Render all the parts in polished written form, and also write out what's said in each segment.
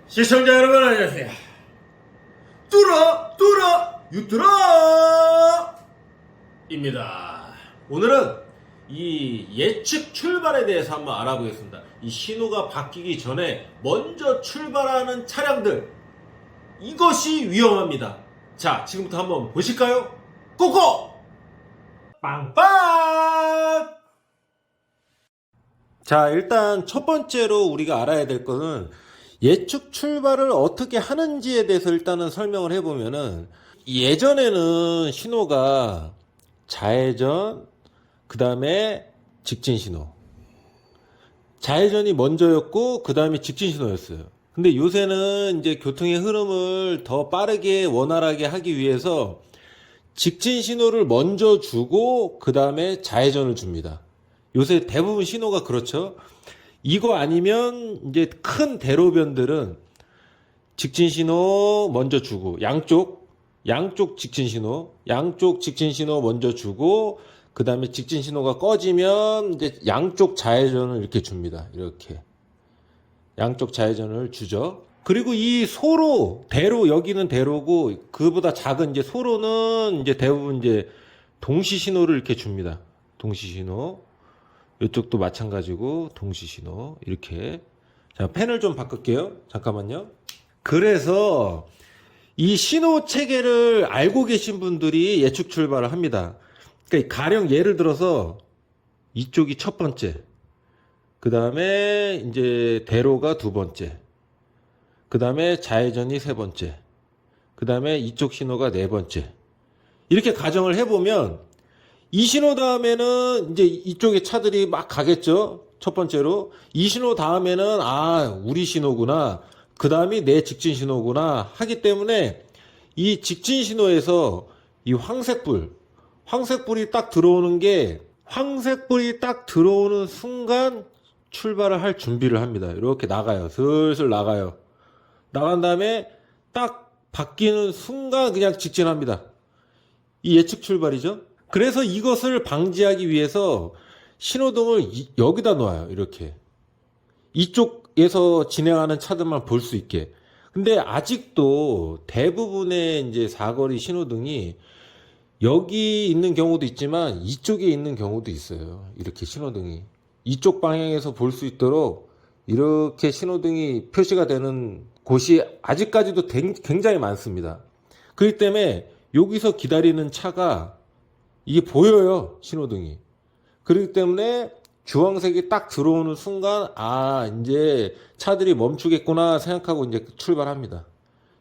시청자 여러분 안녕하세요. 뚜라 유뚜라 입니다. 오늘은 이 예측 출발에 대해서 한번 알아보겠습니다. 이 신호가 바뀌기 전에 먼저 출발하는 차량들, 이것이 위험합니다. 자, 지금부터 한번 보실까요? 고고! 빵빵! 자, 일단 첫 번째로 우리가 알아야 될 것은 예측 출발을 어떻게 하는지에 대해서 일단은 설명을 해보면은, 예전에는 신호가 좌회전, 그 다음에 직진 신호, 좌회전이 먼저였고 그 다음에 직진 신호였어요. 근데 요새는 이제 교통의 흐름을 더 빠르게 원활하게 하기 위해서 직진 신호를 먼저 주고 그 다음에 좌회전을 줍니다. 요새 대부분 신호가 그렇죠. 이거 아니면 이제 큰 대로변들은 직진 신호 먼저 주고 양쪽 직진 신호 먼저 주고 그 다음에 직진 신호가 꺼지면 이제 양쪽 좌회전을 이렇게 줍니다. 이렇게 양쪽 좌회전을 주죠. 그리고 이 소로, 대로, 여기는 대로고 그보다 작은 이제 소로는 이제 대부분 이제 동시 신호를 이렇게 줍니다. 동시 신호. 이쪽도 마찬가지고 동시 신호 이렇게. 자, 펜을 좀 바꿀게요. 잠깐만요. 그래서 이 신호 체계를 알고 계신 분들이 예측 출발을 합니다. 그러니까 가령 예를 들어서 이쪽이 첫 번째, 그 다음에 이제 대로가 두 번째, 그 다음에 좌회전이 세 번째, 그 다음에 이쪽 신호가 네 번째. 이렇게 가정을 해보면 이 신호 다음에는 이제 이쪽에 차들이 막 가겠죠. 첫 번째로. 이 신호 다음에는 우리 신호구나. 그 다음이 내 직진 신호구나. 하기 때문에 이 직진 신호에서 이 황색불이 딱 들어오는 게, 황색불이 딱 들어오는 순간 출발을 할 준비를 합니다. 이렇게 나가요. 슬슬 나가요. 나간 다음에 딱 바뀌는 순간 그냥 직진합니다. 이 예측 출발이죠. 그래서 이것을 방지하기 위해서 신호등을 여기다 놓아요. 이렇게. 이쪽에서 진행하는 차들만 볼 수 있게. 근데 아직도 대부분의 이제 사거리 신호등이 여기 있는 경우도 있지만 이쪽에 있는 경우도 있어요. 이렇게 신호등이. 이쪽 방향에서 볼 수 있도록 이렇게 신호등이 표시가 되는 곳이 아직까지도 굉장히 많습니다. 그렇기 때문에 여기서 기다리는 차가 이게 보여요. 신호등이. 그렇기 때문에 주황색이 딱 들어오는 순간 이제 차들이 멈추겠구나 생각하고 이제 출발합니다.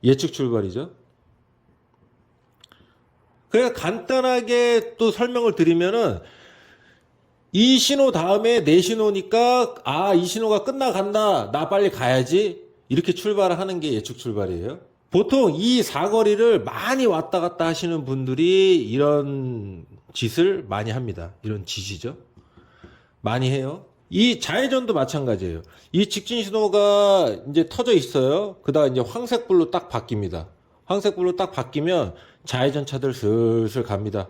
예측 출발이죠. 그래서 간단하게 또 설명을 드리면은, 이 신호 다음에 내 신호니까 이 신호가 끝나간다, 나 빨리 가야지, 이렇게 출발을 하는 게 예측 출발이에요. 보통 이 사거리를 많이 왔다 갔다 하시는 분들이 이런 짓을 많이 합니다. 이런 짓이죠. 많이 해요. 이 좌회전도 마찬가지예요. 이 직진 신호가 이제 터져 있어요. 그다가 이제 황색불로 딱 바뀝니다. 황색불로 딱 바뀌면 좌회전 차들 슬슬 갑니다.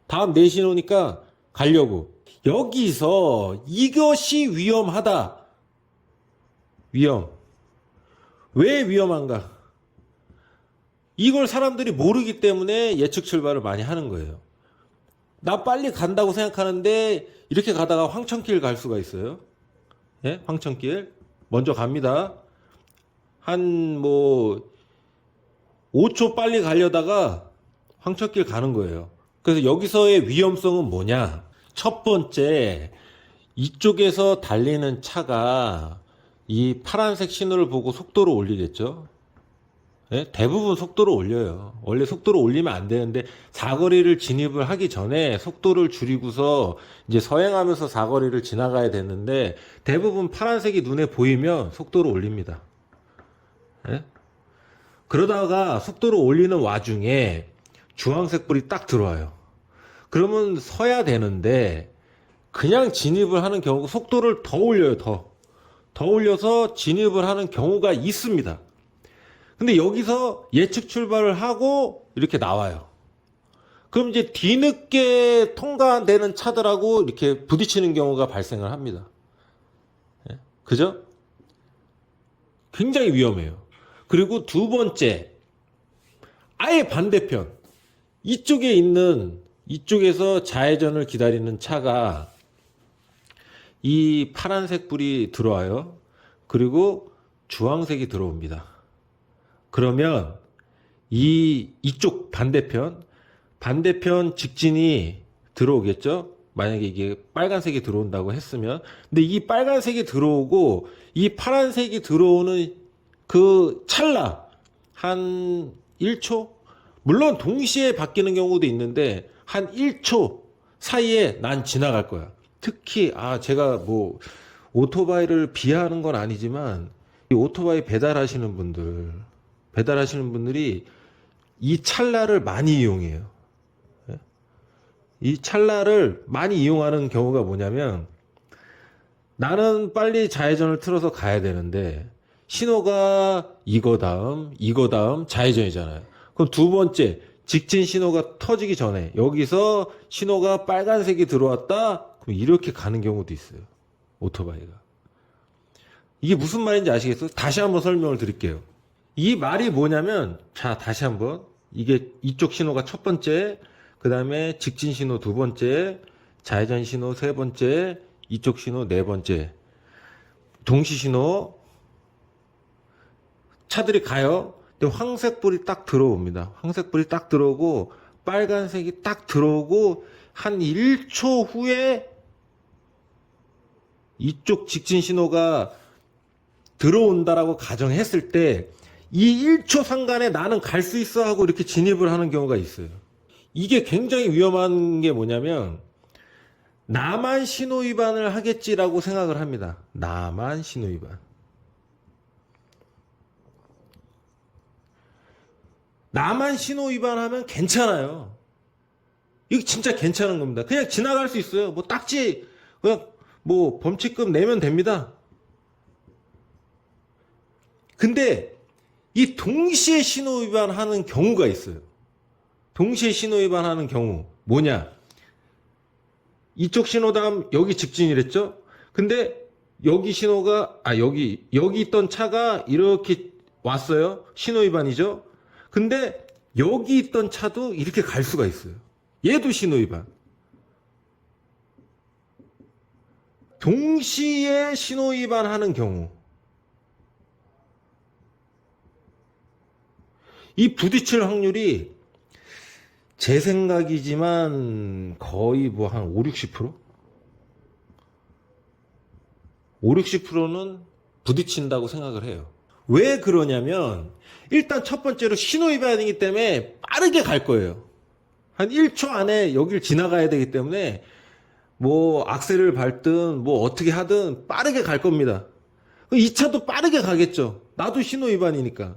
다음 내 신호니까 가려고. 여기서 이것이 위험하다. 왜 위험한가? 이걸 사람들이 모르기 때문에 예측 출발을 많이 하는 거예요. 나 빨리 간다고 생각하는데 이렇게 가다가 황천길 갈 수가 있어요. 예? 황천길. 먼저 갑니다. 한 5초 빨리 가려다가 황천길 가는 거예요. 그래서 여기서의 위험성은 뭐냐? 첫 번째, 이쪽에서 달리는 차가 이 파란색 신호를 보고 속도를 올리겠죠. 예? 대부분 속도를 올려요. 원래 속도를 올리면 안 되는데 사거리를 진입을 하기 전에 속도를 줄이고서 이제 서행하면서 사거리를 지나가야 되는데 대부분 파란색이 눈에 보이면 속도를 올립니다. 예? 그러다가 속도를 올리는 와중에 주황색 불이 딱 들어와요. 그러면 서야 되는데 그냥 진입을 하는 경우가, 속도를 더 올려요. 더 올려서 진입을 하는 경우가 있습니다. 근데 여기서 예측 출발을 하고 이렇게 나와요. 그럼 이제 뒤늦게 통과되는 차들하고 이렇게 부딪히는 경우가 발생을 합니다. 예? 그죠? 굉장히 위험해요. 그리고 두 번째, 아예 반대편. 이쪽에 있는, 이쪽에서 좌회전을 기다리는 차가 이 파란색 불이 들어와요. 그리고 주황색이 들어옵니다. 그러면 이쪽 반대편 직진이 들어오겠죠? 만약에 이게 빨간색이 들어온다고 했으면. 근데 이 빨간색이 들어오고 이 파란색이 들어오는 그 찰나, 한 1초? 물론 동시에 바뀌는 경우도 있는데 한 1초 사이에 난 지나갈 거야. 특히 제가 뭐 오토바이를 비하하는 건 아니지만 이 오토바이 배달하시는 분들이 이 찰나를 많이 이용해요. 이 찰나를 많이 이용하는 경우가 뭐냐면, 나는 빨리 좌회전을 틀어서 가야 되는데 신호가 이거 다음 좌회전이잖아요. 그럼 두 번째 직진 신호가 터지기 전에 여기서 신호가 빨간색이 들어왔다, 그럼 이렇게 가는 경우도 있어요, 오토바이가. 이게 무슨 말인지 아시겠어요? 다시 한번 설명을 드릴게요. 이 말이 뭐냐면, 자, 다시 한번. 이게 이쪽 신호가 첫 번째, 그 다음에 직진 신호 두 번째, 좌회전 신호 세 번째, 이쪽 신호 네 번째. 동시 신호. 차들이 가요. 근데 황색불이 딱 들어옵니다. 황색불이 딱 들어오고, 빨간색이 딱 들어오고, 한 1초 후에 이쪽 직진 신호가 들어온다라고 가정했을 때, 이 1초 상간에 나는 갈 수 있어 하고 이렇게 진입을 하는 경우가 있어요. 이게 굉장히 위험한 게 뭐냐면, 나만 신호 위반을 하겠지라고 생각을 합니다. 나만 신호 위반. 나만 신호 위반하면 괜찮아요. 이거 진짜 괜찮은 겁니다. 그냥 지나갈 수 있어요. 뭐 딱지, 그냥 뭐 범칙금 내면 됩니다. 근데 이 동시에 신호 위반하는 경우가 있어요. 동시에 신호 위반하는 경우 뭐냐? 이쪽 신호 다음 여기 직진이랬죠? 근데 여기 신호가 여기 있던 차가 이렇게 왔어요. 신호 위반이죠? 근데 여기 있던 차도 이렇게 갈 수가 있어요. 얘도 신호 위반. 동시에 신호 위반하는 경우, 이 부딪힐 확률이 제 생각이지만 거의 뭐 한 5, 60%? 5, 60%는 부딪힌다고 생각을 해요. 왜 그러냐면, 일단 첫 번째로 신호 위반이기 때문에 빠르게 갈 거예요. 한 1초 안에 여길 지나가야 되기 때문에 뭐 악셀을 밟든 뭐 어떻게 하든 빠르게 갈 겁니다. 이 차도 빠르게 가겠죠. 나도 신호 위반이니까.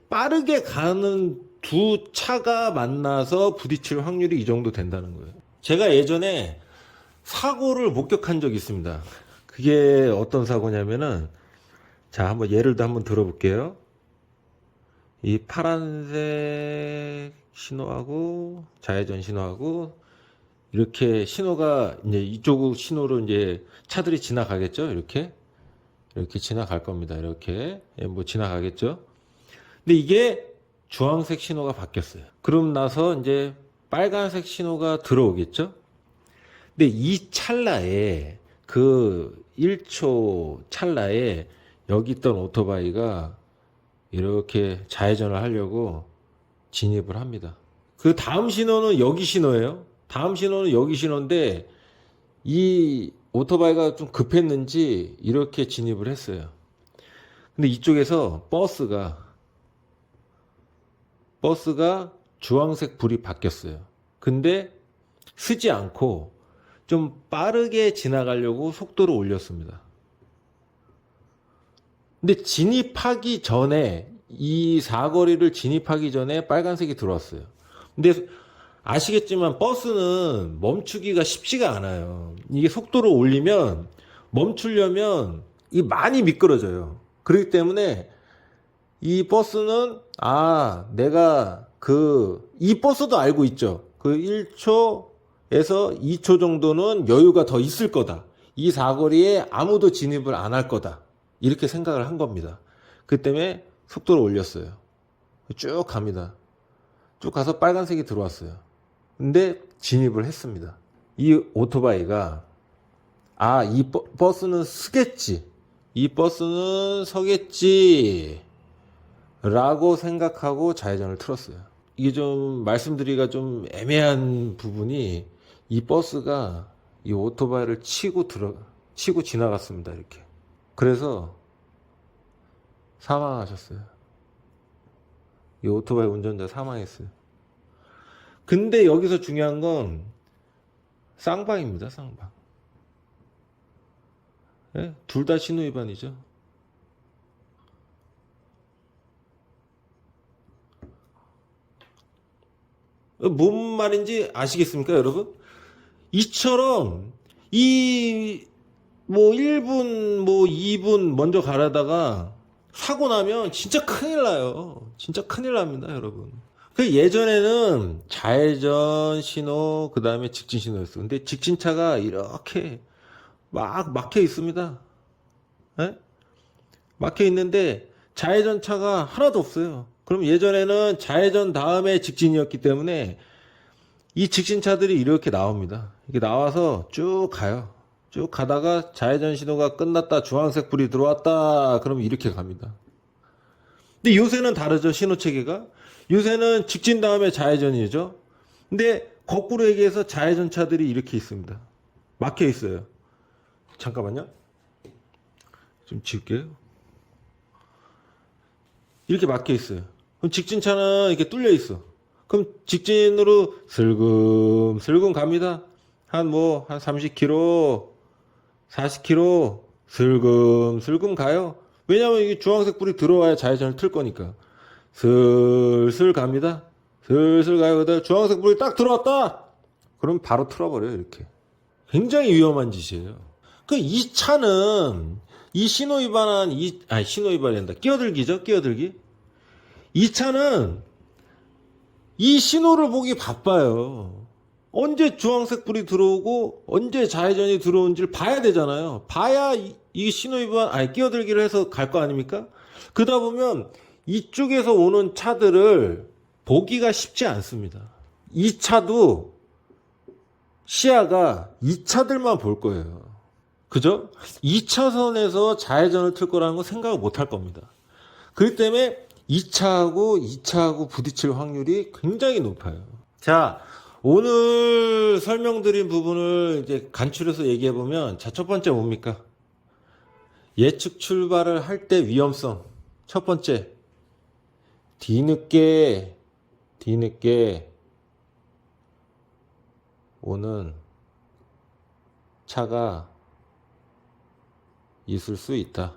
빠르게 가는 두 차가 만나서 부딪힐 확률이 이 정도 된다는 거예요. 제가 예전에 사고를 목격한 적이 있습니다. 그게 어떤 사고냐면은, 자, 한번 예를 한번 들어볼게요. 이 파란색 신호하고 좌회전 신호하고 이렇게 신호가 이제 이쪽 신호로 이제 차들이 지나가겠죠. 이렇게 지나갈 겁니다. 이렇게 뭐 지나가겠죠. 근데 이게 주황색 신호가 바뀌었어요. 그럼 나서 이제 빨간색 신호가 들어오겠죠. 근데 이 찰나에, 그 1초 찰나에 여기 있던 오토바이가 이렇게 좌회전을 하려고 진입을 합니다. 그 다음 신호는 여기 신호예요. 다음 신호는 여기 신호인데 이 오토바이가 좀 급했는지 이렇게 진입을 했어요. 근데 이쪽에서 버스가 주황색 불이 바뀌었어요. 근데 쓰지 않고 좀 빠르게 지나가려고 속도를 올렸습니다. 근데 진입하기 전에, 이 사거리를 진입하기 전에 빨간색이 들어왔어요. 근데 아시겠지만 버스는 멈추기가 쉽지가 않아요. 이게 속도를 올리면 멈추려면 이 많이 미끄러져요. 그렇기 때문에 이 버스는 내가 이 버스도 알고 있죠. 그 1초에서 2초 정도는 여유가 더 있을 거다. 이 사거리에 아무도 진입을 안 할 거다. 이렇게 생각을 한 겁니다. 그 때문에 속도를 올렸어요. 쭉 갑니다. 쭉 가서 빨간색이 들어왔어요. 근데 진입을 했습니다. 이 오토바이가 이 버스는 서겠지. 이 버스는 서겠지. 라고 생각하고 좌회전을 틀었어요. 이게 좀 말씀드리기가 좀 애매한 부분이 이 버스가 이 오토바이를 치고 지나갔습니다. 이렇게. 그래서 사망하셨어요. 이 오토바이 운전자 사망했어요. 근데 여기서 중요한 건 쌍방입니다. 쌍방. 네? 둘 다 신호위반이죠. 뭔 말인지 아시겠습니까, 여러분? 이처럼 뭐 1분, 뭐 2분 먼저 가려다가 사고 나면 진짜 큰일 나요. 진짜 큰일 납니다, 여러분. 그 예전에는 좌회전 신호, 그 다음에 직진 신호였어요. 근데 직진차가 이렇게 막 막혀 있습니다. 예? 막혀 있는데 좌회전 차가 하나도 없어요. 그럼 예전에는 좌회전 다음에 직진이었기 때문에 이 직진차들이 이렇게 나옵니다. 이렇게 나와서 쭉 가요. 쭉 가다가 좌회전 신호가 끝났다, 주황색 불이 들어왔다, 그러면 이렇게 갑니다. 근데 요새는 다르죠, 신호 체계가. 요새는 직진 다음에 좌회전이죠. 근데 거꾸로 얘기해서 좌회전 차들이 이렇게 있습니다. 막혀 있어요. 잠깐만요. 좀 지울게요. 이렇게 막혀 있어요. 그럼 직진차는 이렇게 뚫려 있어. 그럼 직진으로 슬금슬금 갑니다. 한 30km, 40km 슬금슬금 가요. 왜냐면 이게 주황색 불이 들어와야 좌회전을 틀 거니까. 슬슬 갑니다. 슬슬 가요. 그다음에 주황색 불이 딱 들어왔다. 그럼 바로 틀어버려요. 이렇게. 굉장히 위험한 짓이에요. 이 차는 이 신호 위반한 신호 위반한다. 끼어들기죠. 끼어들기. 이 차는 이 신호를 보기 바빠요. 언제 주황색 불이 들어오고 언제 좌회전이 들어온지를 봐야 되잖아요. 봐야 이 신호 위반 끼어들기를 해서 갈 거 아닙니까? 그러다 보면 이쪽에서 오는 차들을 보기가 쉽지 않습니다. 이 차도 시야가 이 차들만 볼 거예요. 그죠? 2차선에서 좌회전을 틀 거라는 건 생각을 못 할 겁니다. 그렇기 때문에 2차하고 부딪힐 확률이 굉장히 높아요. 자, 오늘 설명드린 부분을 이제 간추려서 얘기해 보면, 자, 첫 번째 뭡니까? 예측 출발을 할 때 위험성. 첫 번째, 뒤늦게 오는 차가 있을 수 있다.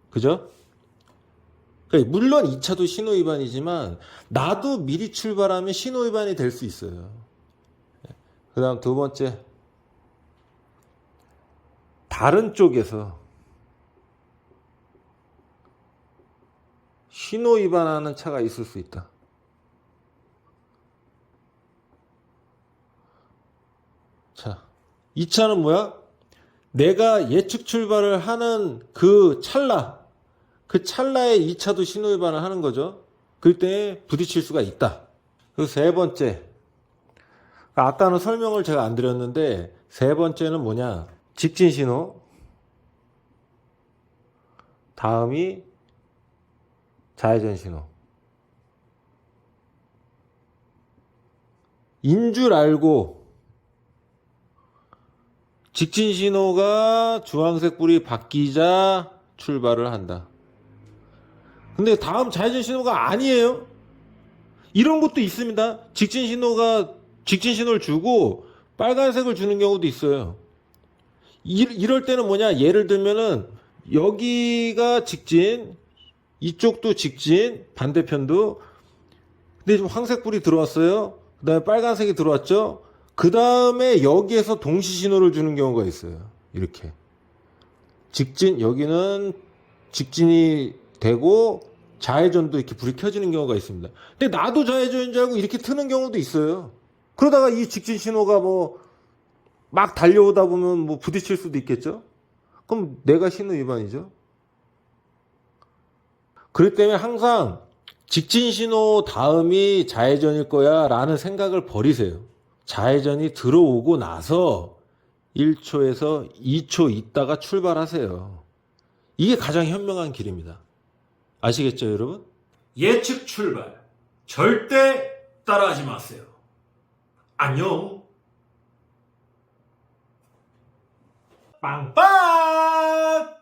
그죠? 그러니까 물론 2차도 신호위반이지만 나도 미리 출발하면 신호위반이 될 수 있어요. 그 다음 두 번째, 다른 쪽에서 신호위반하는 차가 있을 수 있다. 자, 2차는 뭐야? 내가 예측 출발을 하는 그 찰나에 2차도 신호위반을 하는 거죠. 그때 부딪힐 수가 있다. 그리고 세 번째, 아까는 설명을 제가 안 드렸는데 세 번째는 뭐냐? 직진 신호, 다음이 좌회전 신호. 인 줄 알고 직진 신호가 주황색 불이 바뀌자 출발을 한다. 근데 다음 좌회전 신호가 아니에요. 이런 것도 있습니다. 직진 신호를 주고 빨간색을 주는 경우도 있어요. 이럴 때는 뭐냐? 예를 들면은 여기가 직진, 이쪽도 직진, 반대편도. 근데 지금 황색불이 들어왔어요. 그 다음에 빨간색이 들어왔죠. 그 다음에 여기에서 동시 신호를 주는 경우가 있어요. 이렇게. 여기는 직진이 되고 좌회전도 이렇게 불이 켜지는 경우가 있습니다. 근데 나도 좌회전인 줄 알고 이렇게 트는 경우도 있어요. 그러다가 이 직진 신호가 막 달려오다 보면 부딪힐 수도 있겠죠. 그럼 내가 신호 위반이죠. 그렇기 때문에 항상 직진 신호 다음이 좌회전일 거야 라는 생각을 버리세요. 좌회전이 들어오고 나서 1초에서 2초 있다가 출발하세요. 이게 가장 현명한 길입니다. 아시겠죠, 여러분? 예측 출발. 절대 따라하지 마세요. 안녕. 빵빵!